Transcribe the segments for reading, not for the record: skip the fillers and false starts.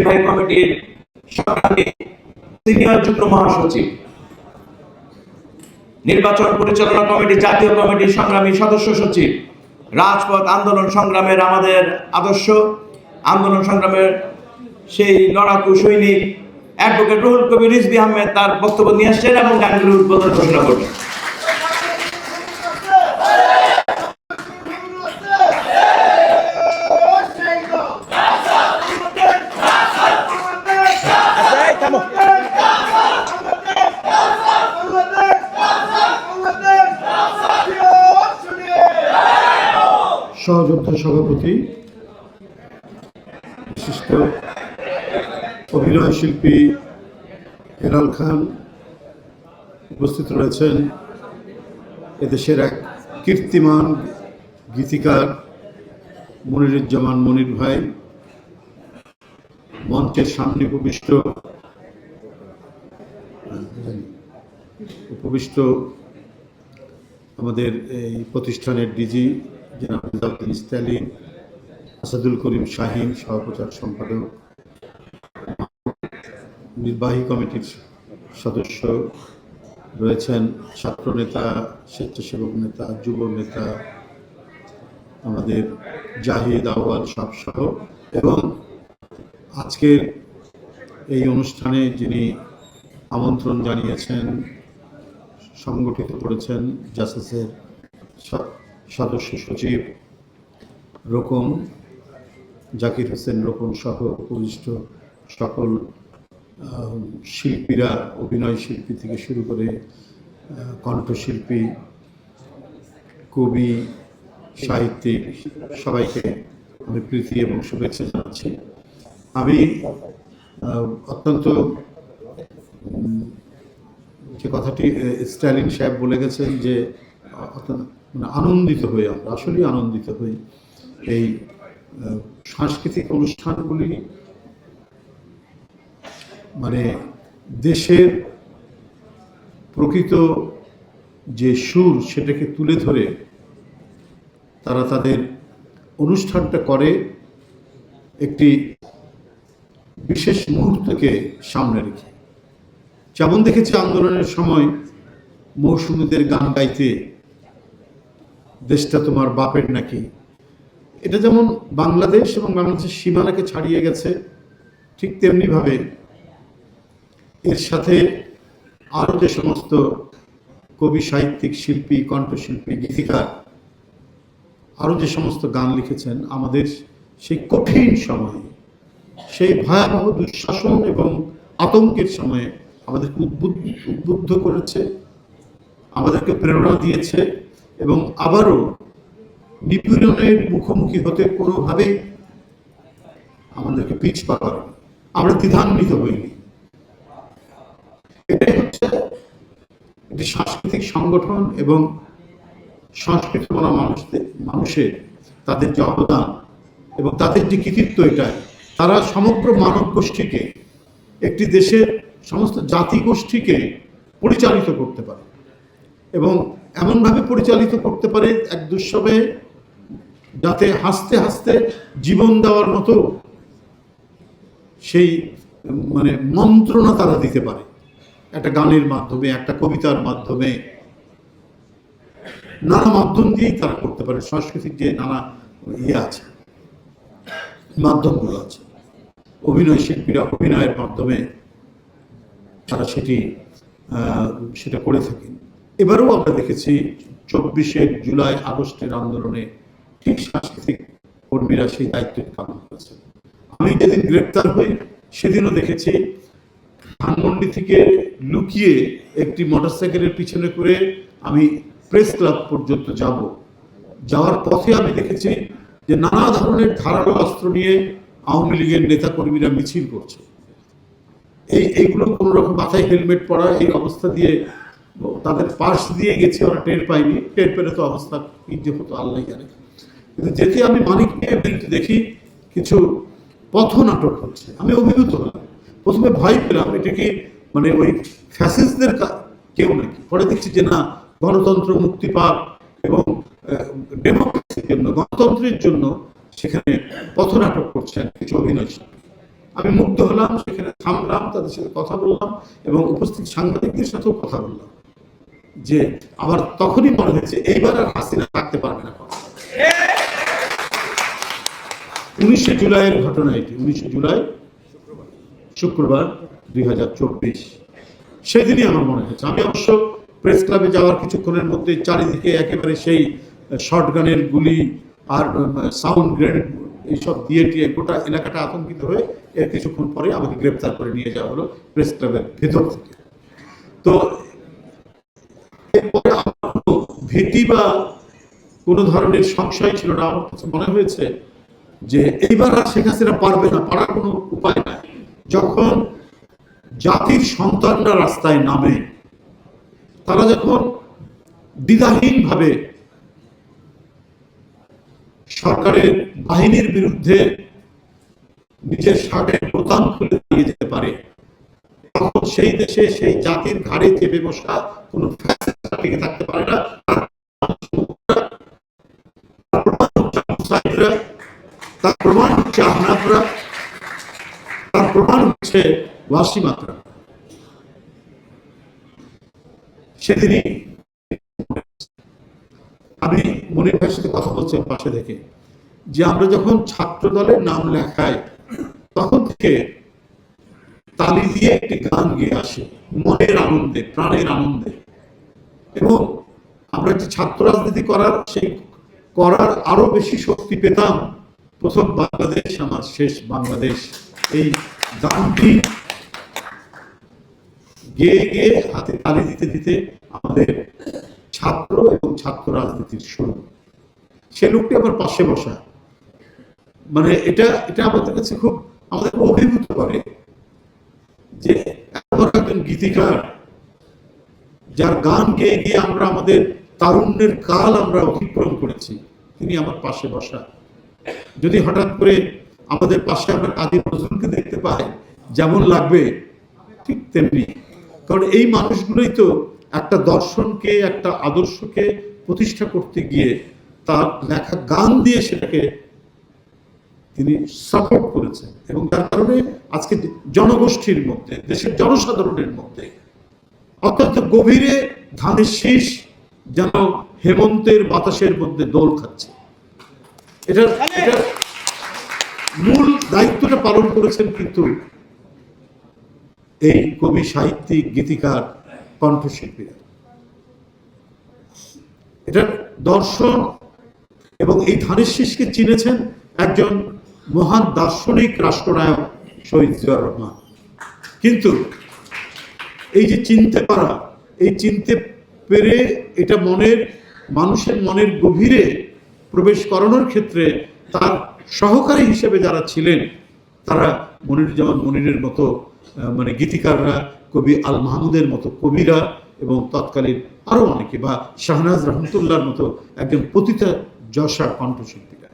কমিটির সংগ্রামী সিনিয়র যুগ্ম মহাসচিব, নির্বাচন পরিচালনা কমিটি জাতীয় কমিটির সংগ্রামী সদস্য সচিব, রাজপথ আন্দোলন সংগ্রামের আমাদের আদর্শ আন্দোলন সংগ্রামের সেই লড়াকু সৈনিক অ্যাডভোকেট রুহুল কবির রিজভী আহমেদ তার বক্তব্য নিয়ে আসছেন এবং গানগুলোর উদ্বোধন ঘোষণা করবেন। সহযোদ্ধা সভাপতি, বিশিষ্ট অভিনয় শিল্পী হেলাল খান উপস্থিত রয়েছেন, এদেশের এক কীর্তিমান গীতিকার মনিরুজ্জামান মনির ভাই, মঞ্চের সামনে উপবিষ্ট আমাদের এই প্রতিষ্ঠানের ডিজি জনাব রেজাউদ্দিন ইসলামী, আসাদুল করিম শাহীন সহপ্রচার সম্পাদক, নির্বাহী কমিটির সদস্য রয়েছেন, ছাত্র নেতা, স্বেচ্ছাসেবক নেতা, যুব নেতা, আমাদের জাহিদ আউয়াল সব সহ, এবং আজকের এই অনুষ্ঠানে যিনি আমন্ত্রণ জানিয়েছেন, সংগঠিত করেছেন জাসাসের সদস্য সচিব রোকন জাকির হোসেন রোকন সহ উপবিষ্ট সকল শিল্পীরা, অভিনয় শিল্পী থেকে শুরু করে কণ্ঠশিল্পী, কবি, সাহিত্যিক, সবাইকে আমি প্রীতি এবং শুভেচ্ছা জানাচ্ছি। আমি অত্যন্ত যে কথাটি স্ট্যালিন সাহেব বলে গেছেন যে আনন্দিত হই, আমরা আসলেই আনন্দিত হই। এই সাংস্কৃতিক অনুষ্ঠানগুলি মানে দেশের প্রকৃত যে সুর সেটাকে তুলে ধরে তারা তাদের অনুষ্ঠানটা করে একটি বিশেষ মুহূর্তকে সামনে রেখে। যেমন দেখেছি আন্দোলনের সময় মৌসুমীদের গান গাইতে, দেশটা তোমার বাপের নাকি, এটা যেমন বাংলাদেশ এবং বাংলাদেশের সীমানাকে ছাড়িয়ে গেছে, ঠিক তেমনিভাবে এর সাথে আরও যে সমস্ত কবি, সাহিত্যিক, শিল্পী, কণ্ঠশিল্পী, গীতিকার আরও যে সমস্ত গান লিখেছেন, আমাদের সেই কঠিন সময়ে, সেই ভয়াবহ দুঃশাসন এবং আতঙ্কের সময়ে আমাদেরকে উদ্বুদ্ধ করেছে, আমাদেরকে প্রেরণা দিয়েছে, এবং আবারও নিপীড়নের মুখোমুখি হতে কোনোভাবে আমাদেরকে পিছপা করে, আমরা দ্বিধান্বিত হইনি। এটাই হচ্ছে একটি সাংস্কৃতিক সংগঠন এবং সংস্কৃতিমনা মানুষের তাদের যে অবদান এবং তাদের যে কৃতিত্ব, এটাই তারা সমগ্র মানব গোষ্ঠীকে, একটি দেশের সমস্ত জাতিগোষ্ঠীকে পরিচালিত করতে পারে এবং এমনভাবে পরিচালিত করতে পারে এক দুঃসময়ে, যাতে হাসতে হাসতে জীবন দেওয়ার মতো সেই মানে মন্ত্রণা তারা দিতে পারে, একটা গানের মাধ্যমে, একটা কবিতার মাধ্যমে, নানা মাধ্যম দিয়েই তারা করতে পারে। সাংস্কৃতিক যে নানা আছে, মাধ্যমগুলো আছে, অভিনয় শিল্পীরা অভিনয়ের মাধ্যমে তারা সেটা করে থাকেন। এবারেও আমরা দেখেছি 24শে জুলাই আগস্টের আন্দোলনে ঠিক সাংস্কৃতিক কর্মীরা সেই দায়িত্ব পালন করেছে। আমি যেদিন গ্রেপ্তার হই সেদিনও দেখেছি ধানমন্ডি থেকে লুকিয়ে একটি মোটরসাইকেলের পিছনে করে আমি প্রেস ক্লাব পর্যন্ত যাওয়ার পথে আমি দেখেছি যে নানা ধরনের ধারালো অস্ত্র নিয়ে আওয়ামী লীগের নেতা কর্মীরা মিছিল করছে। এইগুলো কোনো রকম মাথায় হেলমেট পরা, এই অবস্থা দিয়ে তাদের পাশ দিয়ে গেছে, ওরা টের পায়নি, টের পেলে তো অবস্থা কি যে হতো আল্লাহ জানে। কিন্তু যেতে আমি মানিক নিয়ে দেখি কিছু পথনাটক হচ্ছে, আমি অভিভূত হলাম। প্রথমে ভয় পেলাম, এটা কি মানে ওই ফ্যাসিস্টদের কেউ নাকি। পরে দেখছি যে না, গণতন্ত্র, মুক্তি পাক এবং ডেমোক্রেসির জন্য, গণতন্ত্রের জন্য সেখানে পথনাটক করছেন কিছু অভিনয় শিল্পী। আমি মুগ্ধ হলাম, সেখানে থামলাম, তাদের সাথে কথা বললাম এবং উপস্থিত সাংবাদিকদের সাথেও কথা বললাম, যে আমার তখনই মনে হয়েছে এইবার আর হাসিনা থাকতে পারবে না। 19শে জুলাইয়ের ঘটনা এটি, 19শে জুলাই শুক্রবার 2024, সেদিনই আমার মনে হয়েছে। আমি অবশ্য প্রেস ক্লাবে যাওয়ার কিছুক্ষণের মধ্যে চারিদিকে একেবারে সেই শর্টগানের গুলি আর সাউন্ড গ্রেনেড এইসব দিয়ে টিয়ে গোটা এলাকাটা আতঙ্কিত হয়ে এর কিছুক্ষণ পরে আমাকে গ্রেপ্তার করে নিয়ে যাওয়া হলো প্রেস ক্লাবের ভেতর থেকে। তো এরপরে আমার কোনো ভীতি বা কোনো ধরনের সংশয় ছিল না। আমার কাছে মনে হয়েছে যে এইবার আর শেখ হাসিনা পারবে না, পারার কোনো উপায় নাই। যখন জাতির সন্তানরা রাস্তায় নামে, তারা যখন দ্বিধাহীনভাবে সরকারের বাহিনীর বিরুদ্ধে নিজের শার্টের বোতাম খুলে দিয়ে যেতে পারে, তখন সেই দেশে সেই জাতির ঘাড়ে চেপে বসা কোনো ফ্যাসিস্ট টিকে থাকতে পারে না। তার প্রমাণ হচ্ছে আহনাফরা, তার প্রমাণ হচ্ছে ওয়াসিমাতরা। সেদিনই আমি মনির ভাইয়ের সাথে কথা বলছি পাশে থেকে, যে আমরা যখন ছাত্র দলের নাম লেখাই তখন থেকে তালি দিয়ে একটি গান গেয়ে আসে মনের আনন্দে, প্রাণের আনন্দে। এবং আমরা যে ছাত্র রাজনীতি করার আরো বেশি শক্তি পেতাম প্রথম বাংলাদেশ আমার শেষ বাংলাদেশ, এই গানটি গেয়ে গেয়ে হাতে তালি দিতে দিতে আমাদের ছাত্র এবং ছাত্র রাজনীতির শুরু। সে লোকটি আমার পাশে বসা, মানে এটা আমাদের কাছে খুব আমাদের অভিভূত করে যে একজন গীতিকার যার গান গেয়ে গিয়ে আমরা আমাদের তারুণ্যের কাল আমরা অতিক্রম করেছি, তিনি আমার পাশে বসা। যদি হঠাৎ করে আমাদের পাশে আমরা কাজী নজরুলকে দেখতে পাই, যেমন লাগবে ঠিক তেমনি, কারণ এই মানুষগুলোই তো একটা দর্শনকে, একটা আদর্শকে প্রতিষ্ঠা করতে গিয়ে তার লেখা গান দিয়ে সেটাকে তিনি সাপোর্ট করেছেন। এবং তার কারণে আজকে জনগোষ্ঠীর মধ্যে, দেশের জনসাধারণের মধ্যে অত্যন্ত গভীরে ধানের শীষ যেন হেমন্তের বাতাসের মধ্যে দোল খাচ্ছে। এটার মূল দায়িত্বটা পালন করেছেন কিন্তু এই কবি, সাহিত্যিক, গীতিকার, কণ্ঠশিল্পীরা। এটার দর্শন এবং এই ধানের শীষকে চিনেছেন একজন মহান দার্শনিক রাষ্ট্রনায়ক শহীদ জিয়াউর রহমান। কিন্তু এই যে চিনতে পারা, এই চিনতে পেরে এটা মানুষের মনের গভীরে প্রবেশ করানোর ক্ষেত্রে তার সহকারী হিসেবে যারা ছিলেন, তারা যেমন মনিরের মতো মানে গীতিকাররা, কবি আল মাহমুদের মতো কবিরা এবং তৎকালীন আরো অনেকে, বা শাহনাজ রহমতুল্লাহর মতো একজন পতিতা যশা কণ্ঠশিল্পীরা।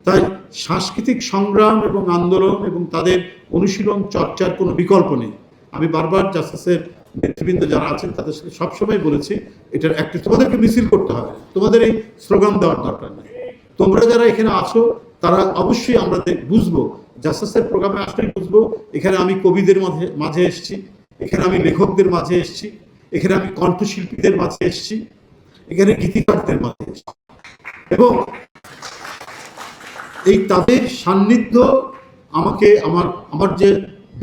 তাই সাংস্কৃতিক সংগ্রাম এবং আন্দোলন এবং তাদের অনুশীলন চর্চার কোনো বিকল্প নেই। আমি বারবার জাসাসের নেতৃবৃন্দ যারা আছেন তাদের সাথে সবসময় বলেছি, এটার একটা তোমাদেরকে মিছিল করতে হবে, তোমাদের এই স্লোগান দেওয়ার দরকার নেই। তোমরা যারা এখানে আছো তারা অবশ্যই আমরা বুঝবো, জাসাসের প্রোগ্রামে আসলেই বুঝবো এখানে আমি কবিদের মাঝে এসেছি, এখানে আমি লেখকদের মাঝে এসেছি, এখানে আমি কণ্ঠশিল্পীদের মাঝে এসেছি, এখানে গীতিকারদের মাঝে এসেছি। এবং এই তাদের সান্নিধ্য আমাকে আমার যে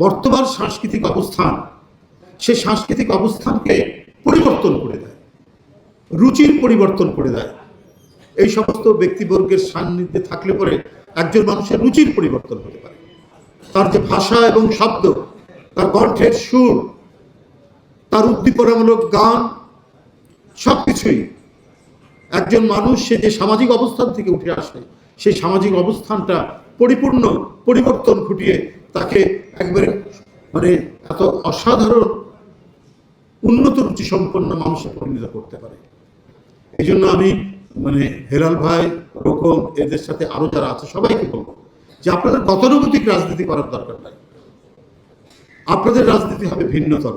বর্তমান সাংস্কৃতিক অবস্থান, সেই সাংস্কৃতিক অবস্থানকে পরিবর্তন করে দেয়, রুচির পরিবর্তন করে দেয়। এই সমস্ত ব্যক্তিবর্গের সান্নিধ্যে থাকলে পরে একজন মানুষের রুচির পরিবর্তন হতে পারে। তার যে ভাষা এবং শব্দ, তার কণ্ঠের সুর, তার উদ্দীপনামূলক গান, সবকিছুই একজন মানুষ সে যে সামাজিক অবস্থান থেকে উঠে আসে, সেই সামাজিক অবস্থানটা পরিপূর্ণ পরিবর্তন ঘটিয়ে তাকে একবারে মানে এত অসাধারণ উন্নত রুচি সম্পন্ন মানুষে পরিণত করতে পারে। এই জন্য আমি হেলাল ভাই, রকম, এদের সাথে আরো যারা আছে সবাইকে বলবো যে আপনাদের গতানুগতিক রাজনীতি করার দরকার নাই, আপনাদের রাজনীতি হবে ভিন্নতর।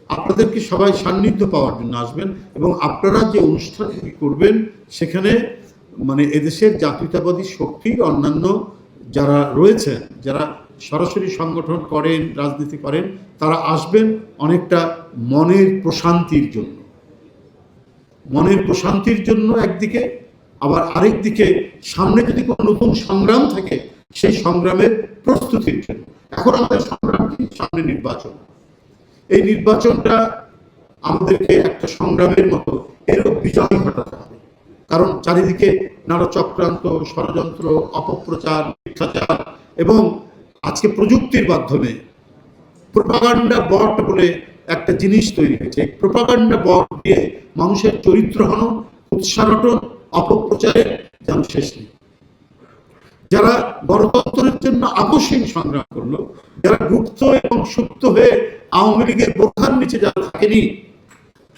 আপনাদেরকে সবাই সান্নিধ্য পাওয়ার জন্য আসবেন এবং আপনারা যে অনুষ্ঠানটি করবেন সেখানে এদেশের জাতীয়তাবাদী শক্তির অন্যান্য যারা রয়েছেন, যারা সরাসরি সংগঠন করেন, রাজনীতি করেন, তারা আসবেন অনেকটা মনের প্রশান্তির জন্য। মনের প্রশান্তির জন্য একদিকে, আবার আরেক দিকে সামনে যদি কোনো নতুন সংগ্রাম থাকে সেই সংগ্রামের প্রস্তুতির জন্য। এখন আমাদের সংগ্রাম কি? সামনে নির্বাচন। এই নির্বাচনটা আমাদেরকে একটা সংগ্রামের মতো এরও বিজয় ঘটাতে হবে, কারণ চারিদিকে নানা চক্রান্ত, ষড়যন্ত্র, অপপ্রচার, মিথ্যাচার এবং আজকে প্রযুক্তির মাধ্যমে প্রোপাগান্ডা বট বলে একটা জিনিস তৈরি হয়েছে। এই প্রোপাগান্ডা বট দিয়ে মানুষের চরিত্র হনন, উৎসাহন, অপপ্রচারের যেন শেষ নেই। যারা গণতন্ত্রের জন্য আপসহীন সংগ্রাম করলো, যারা গুপ্ত এবং সুপ্ত হয়ে আওয়ামী লীগের বোরখার নিচে যারা থাকেনি,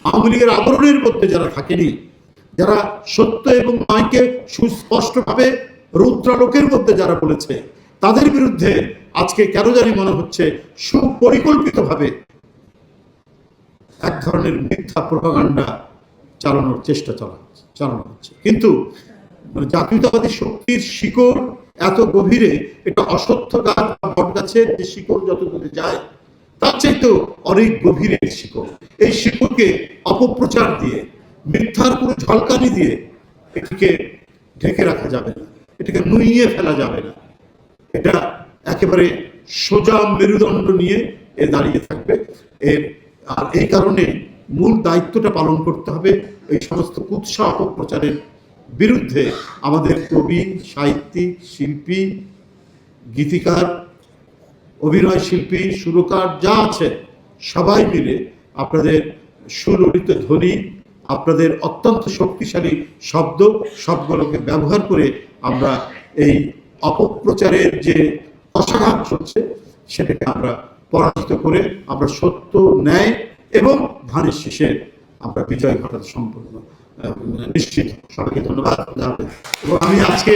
আওয়ামী লীগের আবরণের মধ্যে যারা থাকেনি, যারা সত্য এবং নয়কে সুস্পষ্টভাবে রৌদ্রালোকের মধ্যে যারা বলেছে, তাদের বিরুদ্ধে আজকে কেন জানি মনে হচ্ছে সুপরিকল্পিতভাবে এক ধরনের মিথ্যা প্রোপাগান্ডা চালানোর চেষ্টা চালানো হচ্ছে। কিন্তু জাতীয়তাবাদী শক্তির শিকড় এত গভীরে, এটা অশ্বত্থ গাছ বা বট গাছের যে শিকড় যত দূরে যায় তার চাইতেও অনেক গভীরের শিকড়। এই শিকড়কে অপপ্রচার দিয়ে, মিথ্যার কোনো ঝলকানি দিয়ে এটিকে ঢেকে রাখা যাবে না, এটাকে নুইয়ে ফেলা যাবে না। এটা একেবারে সোজা মেরুদণ্ড নিয়ে দাঁড়িয়ে থাকবে। আর এই কারণে মূল দায়িত্বটা পালন করতে হবে এই সমস্ত কুৎসা অপপ্রচারের বিরুদ্ধে। আমাদের কবি, সাহিত্যিক, শিল্পী, গীতিকার, অভিনয় শিল্পী, সুরকার যা আছে সবাই মিলে আপনাদের সুললিত ধ্বনি, আপনাদের অত্যন্ত শক্তিশালী শব্দ, সবগুলোকে ব্যবহার করে আমরা এই অপপ্রচারের যে অসাঘাত চলছে সেটাকে আমরা পরাজিত করে আমরা সত্য, ন্যায় এবং ধানের শীষে আমরা বিজয় ঘটাতে সম্পূর্ণ নিশ্চিত। সবাইকে ধন্যবাদ। এবং আমি আজকে